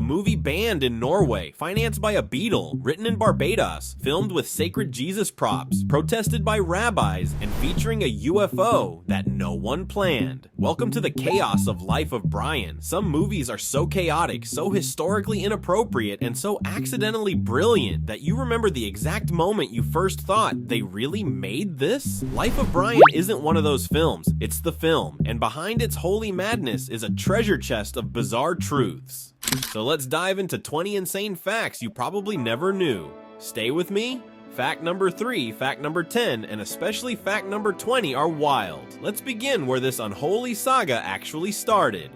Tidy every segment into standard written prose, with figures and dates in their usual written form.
a movie banned in Norway, financed by a Beatle, written in Barbados, filmed with sacred Jesus props, protested by rabbis, and featuring a UFO that no one planned. Welcome to the chaos of Life of Brian. Some movies are so chaotic, so historically inappropriate, and so accidentally brilliant that you remember the exact moment you first thought, they really made this? Life of Brian isn't one of those films, it's the film, and behind its holy madness is a treasure chest of bizarre truths. So let's dive into 20 insane facts you probably never knew. Stay with me? Fact number 3, fact number 10, and especially fact number 20 are wild. Let's begin where this unholy saga actually started.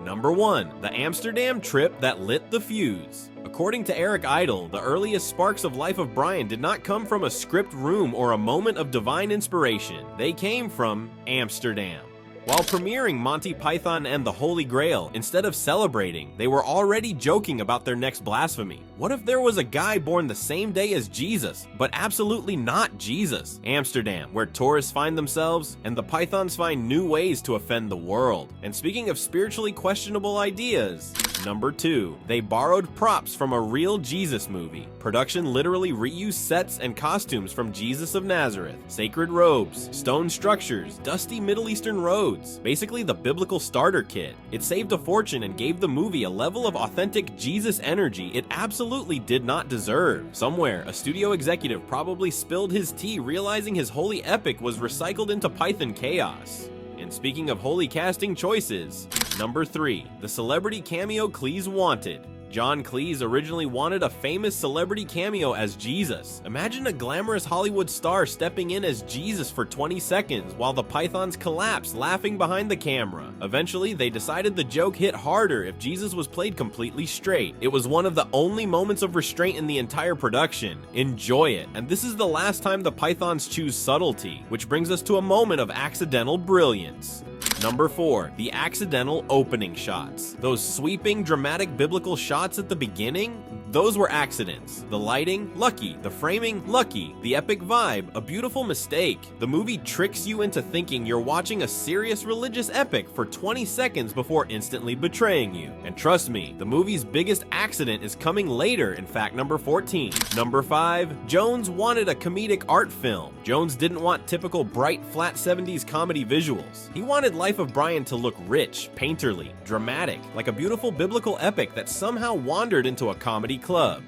Number 1, the Amsterdam trip that lit the fuse. According to Eric Idle, the earliest sparks of Life of Brian did not come from a script room or a moment of divine inspiration. They came from Amsterdam. While premiering Monty Python and the Holy Grail, instead of celebrating, they were already joking about their next blasphemy. What if there was a guy born the same day as Jesus, but absolutely not Jesus? Amsterdam, where tourists find themselves, and the Pythons find new ways to offend the world. And speaking of spiritually questionable ideas, number 2, they borrowed props from a real Jesus movie. Production literally reused sets and costumes from Jesus of Nazareth, sacred robes, stone structures, dusty Middle Eastern roads, basically the biblical starter kit. It saved a fortune and gave the movie a level of authentic Jesus energy it absolutely did not deserve. Somewhere, a studio executive probably spilled his tea realizing his holy epic was recycled into Python chaos. And speaking of holy casting choices, number 3, the celebrity cameo Cleese wanted. John Cleese originally wanted a famous celebrity cameo as Jesus. Imagine a glamorous Hollywood star stepping in as Jesus for 20 seconds while the Pythons collapse laughing behind the camera. Eventually, they decided the joke hit harder if Jesus was played completely straight. It was one of the only moments of restraint in the entire production. Enjoy it. And this is the last time the Pythons choose subtlety, which brings us to a moment of accidental brilliance. Number 4, the accidental opening shots. Those sweeping, dramatic biblical shots at the beginning? Those were accidents. The lighting, lucky. The framing, lucky. The epic vibe, a beautiful mistake. The movie tricks you into thinking you're watching a serious religious epic for 20 seconds before instantly betraying you. And trust me, the movie's biggest accident is coming later in fact number 14. Number 5, Jones wanted a comedic art film. Jones didn't want typical bright, flat 70s comedy visuals. He wanted Life of Brian to look rich, painterly, dramatic, like a beautiful biblical epic that somehow wandered into a comedy club.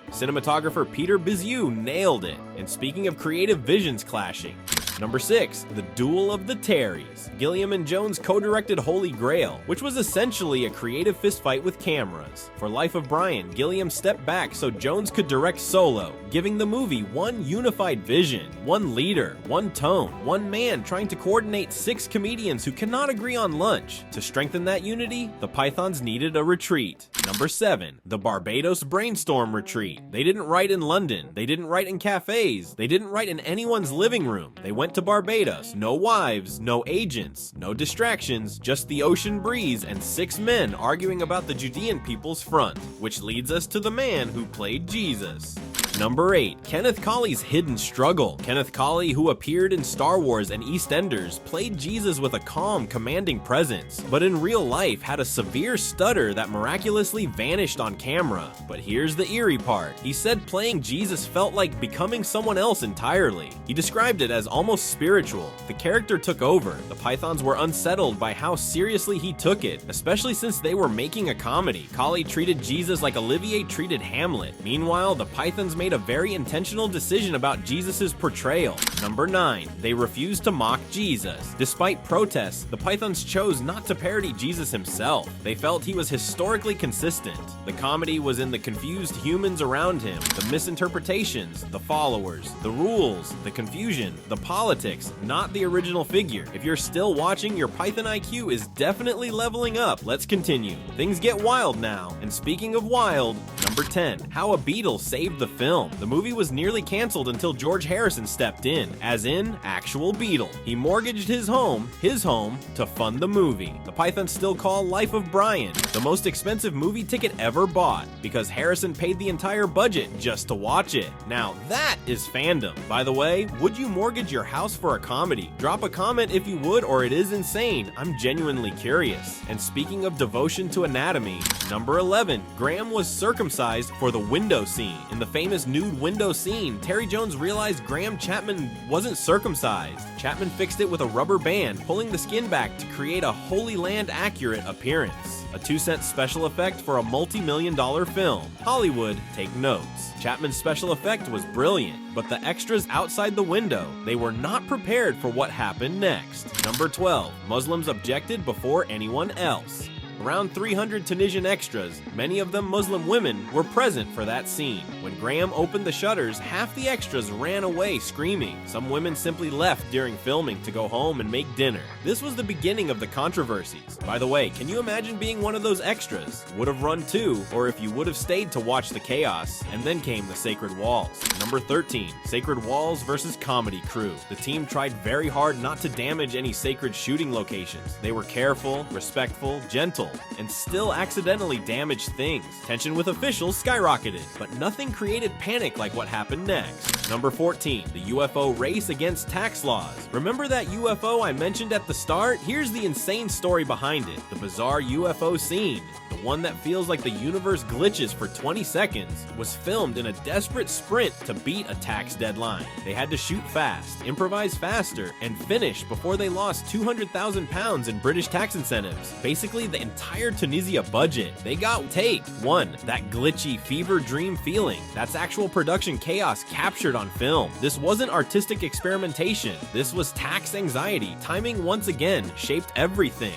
Cinematographer Peter Bizyou nailed it. And speaking of creative visions clashing, number 6, The Duel of the Terrys. Gilliam and Jones co-directed Holy Grail, which was essentially a creative fistfight with cameras. For Life of Brian, Gilliam stepped back so Jones could direct solo, giving the movie one unified vision, one leader, one tone, one man trying to coordinate 6 comedians who cannot agree on lunch. To strengthen that unity, the Pythons needed a retreat. Number 7, the Barbados Brainstorm Retreat. They didn't write in London, they didn't write in cafes, they didn't write in anyone's living room. They went to Barbados. No wives, no agents, no distractions, just the ocean breeze and 6 men arguing about the Judean people's front, which leads us to the man who played Jesus. Number 8, Kenneth Colley's hidden struggle. Kenneth Colley, who appeared in Star Wars and EastEnders, played Jesus with a calm, commanding presence, but in real life had a severe stutter that miraculously vanished on camera. But here's the eerie part. He said playing Jesus felt like becoming someone else entirely. He described it as almost spiritual. The character took over. The Pythons were unsettled by how seriously he took it, especially since they were making a comedy. Colley treated Jesus like Olivier treated Hamlet. Meanwhile, the Pythons made a very intentional decision about Jesus' portrayal. Number 9, they refused to mock Jesus. Despite protests, the Pythons chose not to parody Jesus himself. They felt he was historically consistent. The comedy was in the confused humans around him, the misinterpretations, the followers, the rules, the confusion, the politics, not the original figure. If you're still watching, your Python IQ is definitely leveling up. Let's continue. Things get wild now. And speaking of wild, number Number 10. How a Beatle saved the film. The movie was nearly canceled until George Harrison stepped in, as in actual Beatle. He mortgaged his home, to fund the movie. The Pythons still call Life of Brian the most expensive movie ticket ever bought, because Harrison paid the entire budget just to watch it. Now that is fandom. By the way, would you mortgage your house for a comedy? Drop a comment if you would, or it is insane. I'm genuinely curious. And speaking of devotion to anatomy, number 11. Graham was circumcised for the window scene. In the famous nude window scene, Terry Jones realized Graham Chapman wasn't circumcised. Chapman fixed it with a rubber band, pulling the skin back to create a Holy Land accurate appearance. A 2-cent special effect for a multi-million-dollar film. Hollywood, take notes. Chapman's special effect was brilliant, but the extras outside the window, they were not prepared for what happened next. Number 12. Muslims objected before anyone else. Around 300 Tunisian extras, many of them Muslim women, were present for that scene. When Graham opened the shutters, half the extras ran away screaming. Some women simply left during filming to go home and make dinner. This was the beginning of the controversies. By the way, can you imagine being one of those extras? Would have run too, or if you would have stayed to watch the chaos. And then came the Sacred Walls. Number 13. Sacred Walls versus Comedy Crew. The team tried very hard not to damage any sacred shooting locations. They were careful, respectful, gentle, and still accidentally damaged things. Tension with officials skyrocketed, but nothing created panic like what happened next. Number 14. The UFO race against tax laws. Remember that UFO I mentioned at the start? Here's the insane story behind it. The bizarre UFO scene, the one that feels like the universe glitches for 20 seconds, was filmed in a desperate sprint to beat a tax deadline. They had to shoot fast, improvise faster, and finish before they lost £200,000 in British tax incentives. Basically the entire Tunisia budget. They got take 1. That glitchy fever dream feeling. That's actual production chaos captured on film. This wasn't artistic experimentation. This was tax anxiety. Timing once again shaped everything.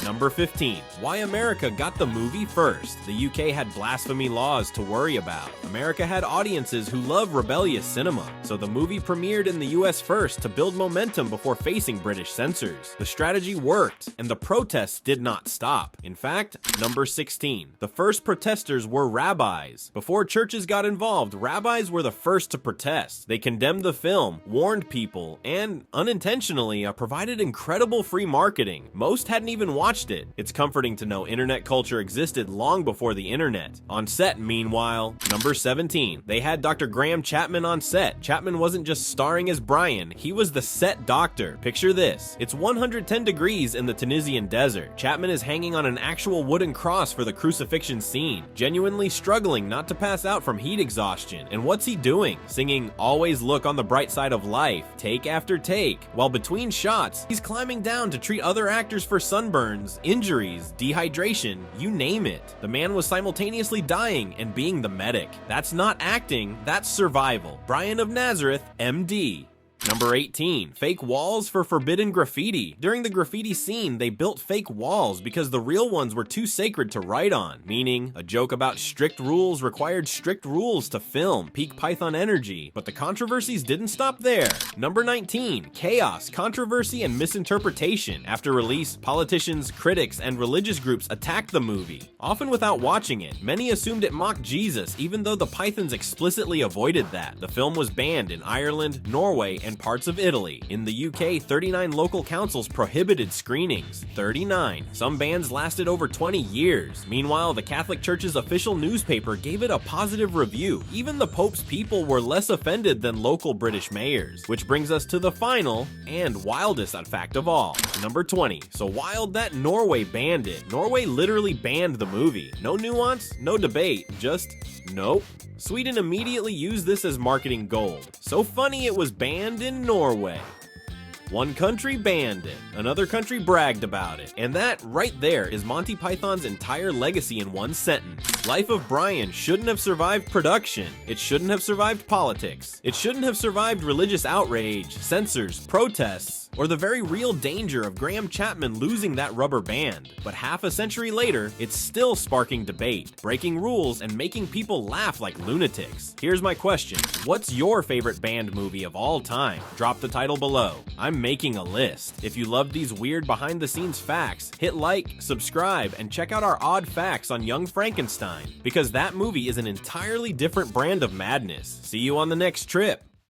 Number 15. Why America got the movie first. The UK had blasphemy laws to worry about. America had audiences who love rebellious cinema, so the movie premiered in the US first to build momentum before facing British censors. The strategy worked, and the protests did not stop. In fact, number 16. The first protesters were rabbis. Before churches got involved, rabbis were the first to protest. They condemned the film, warned people, and unintentionally provided incredible free marketing. Most hadn't even watched it. It's comforting to know internet culture existed long before the internet. On set, meanwhile, number 17. They had Dr. Graham Chapman on set. Chapman wasn't just starring as Brian, he was the set doctor. Picture this. It's 110 degrees in the Tunisian desert. Chapman is hanging on an actual wooden cross for the crucifixion scene, genuinely struggling not to pass out from heat exhaustion. And what's he doing? Singing "Always Look on the Bright Side of Life," take after take. While between shots, he's climbing down to treat other actors for sunburns, injuries, dehydration, you name it. The man was simultaneously dying and being the medic. That's not acting, that's survival. Brian of Nazareth, MD. Number 18. Fake walls for forbidden graffiti. During the graffiti scene, they built fake walls because the real ones were too sacred to write on, meaning a joke about strict rules required strict rules to film, peak Python energy. But the controversies didn't stop there. Number 19. Chaos, controversy, and misinterpretation. After release, politicians, critics, and religious groups attacked the movie, often without watching it. Many assumed it mocked Jesus, even though the Pythons explicitly avoided that. The film was banned in Ireland, Norway, and parts of Italy. In the UK, 39 local councils prohibited screenings. 39. Some bans lasted over 20 years. Meanwhile, the Catholic Church's official newspaper gave it a positive review. Even the Pope's people were less offended than local British mayors. Which brings us to the final and wildest fact of all. Number 20. So wild that Norway banned it. Norway literally banned the movie. No nuance, no debate, just nope. Sweden immediately used this as marketing gold. So funny it was banned in Norway. One country banned it, another country bragged about it, and that right there is Monty Python's entire legacy in one sentence. Life of Brian shouldn't have survived production, it shouldn't have survived politics, it shouldn't have survived religious outrage, censors, protests, or the very real danger of Graham Chapman losing that rubber band. But half a century later, it's still sparking debate, breaking rules, and making people laugh like lunatics. Here's my question: what's your favorite band movie of all time? Drop the title below. I'm making a list. If you loved these weird behind-the-scenes facts, hit like, subscribe, and check out our odd facts on Young Frankenstein, because that movie is an entirely different brand of madness. See you on the next trip.